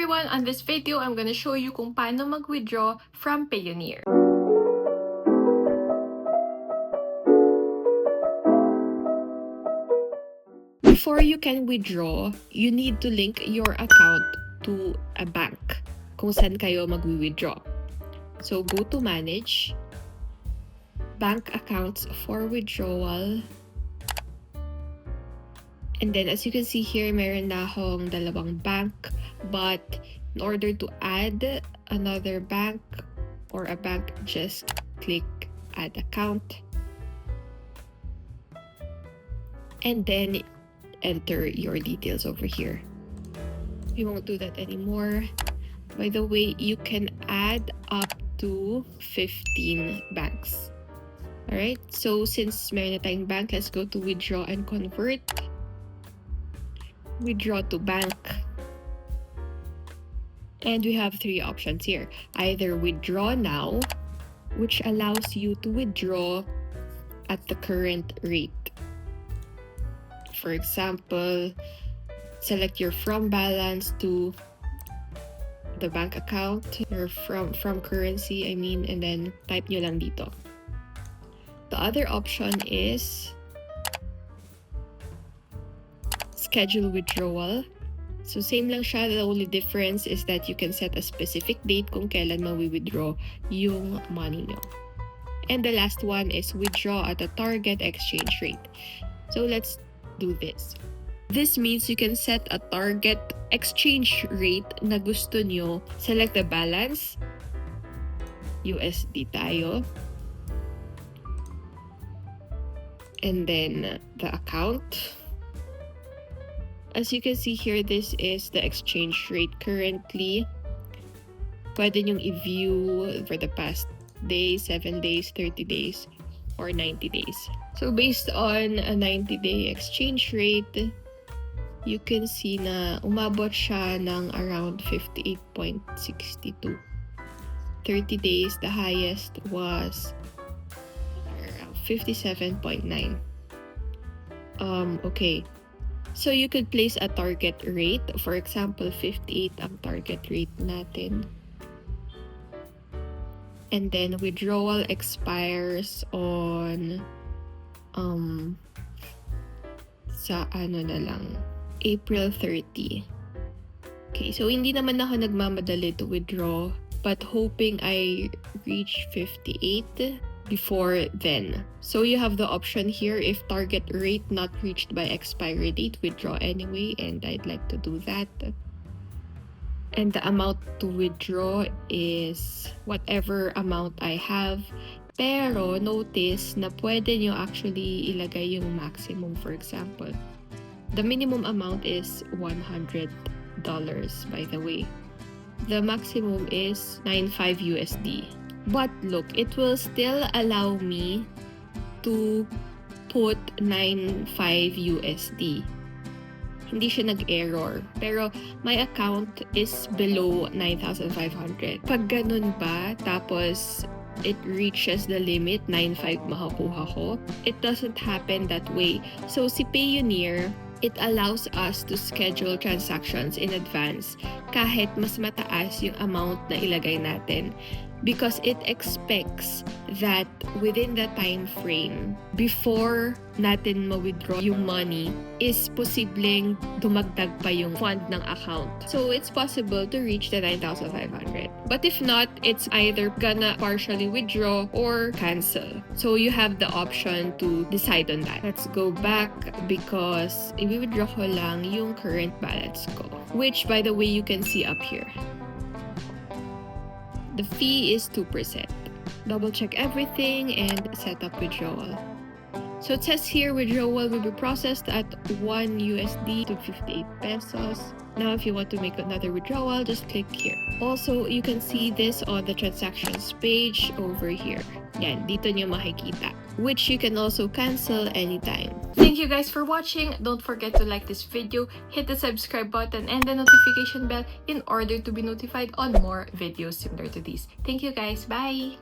everyone! On this video, I'm gonna show you kung paano mag-withdraw from Payoneer. Before you can withdraw, you need to link your account to a bank kung saan kayo mag-withdraw. So go to Manage, Bank Accounts for Withdrawal. And then as you can see here, meron na akong dalawang bank. But in order to add another bank or a bank, just click Add Account. And then enter your details over here. We won't do that anymore. By the way, you can add up to 15 banks. Alright, so since meron na tayong bank, let's go to Withdraw and Convert. Withdraw to bank. And we have three options here. Either withdraw now, which allows you to withdraw at the current rate. For example, select your from balance to the bank account, or from currency, and then type nyo lang dito. The other option is schedule withdrawal. So same lang siya, the only difference is that you can set a specific date kung kailan mawi-withdraw yung money nyo. And the last one is withdraw at a target exchange rate. So let's do this. This means you can set a target exchange rate na gusto nyo. Select the balance, USD tayo. And then the account. As you can see here, this is the exchange rate currently. Pwede nyong i-view for the past days, 7 days, 30 days, or 90 days. So based on a 90-day exchange rate, you can see na umabot siya ng around 58.62. 30 days, the highest was around 57.9. Okay. So you could place a target rate. For example, 58 ang target rate natin. And then withdrawal expires on April 30. Okay, so hindi naman ako nagmamadali to withdraw, but hoping I reach 58 before then. So you have the option here, if target rate not reached by expiry date, withdraw anyway, and I'd like to do that. And the amount to withdraw is whatever amount I have. Pero notice na pwede nyo actually ilagay yung maximum. For example, the minimum amount is $100, by the way. The maximum is 95 USD. But look, it will still allow me to put 95 USD. Hindi siya nag-error. Pero my account is below 9,500. Pag ganun ba, tapos it reaches the limit, 9,500 makakuha ko, it doesn't happen that way. So si Payoneer, it allows us to schedule transactions in advance kahit mas mataas yung amount na ilagay natin. Because it expects that within the time frame before natin ma-withdraw yung money is posibleng dumagdag pa yung fund ng account. So it's possible to reach the 9,500. But if not, it's either gonna partially withdraw or cancel. So you have the option to decide on that. Let's go back because i-withdraw ko lang yung current balance ko, which by the way you can see up here. The fee is 2%. Double check everything and set up withdrawal. So it says here withdrawal will be processed at 1 USD to 58 pesos. Now if you want to make another withdrawal, just click here. Also, you can see this on the transactions page over here. Yan, dito nyo makikita. Which you can also cancel anytime. Thank you guys for watching. Don't forget to like this video, hit the subscribe button and the notification bell in order to be notified on more videos similar to these. Thank you guys. Bye!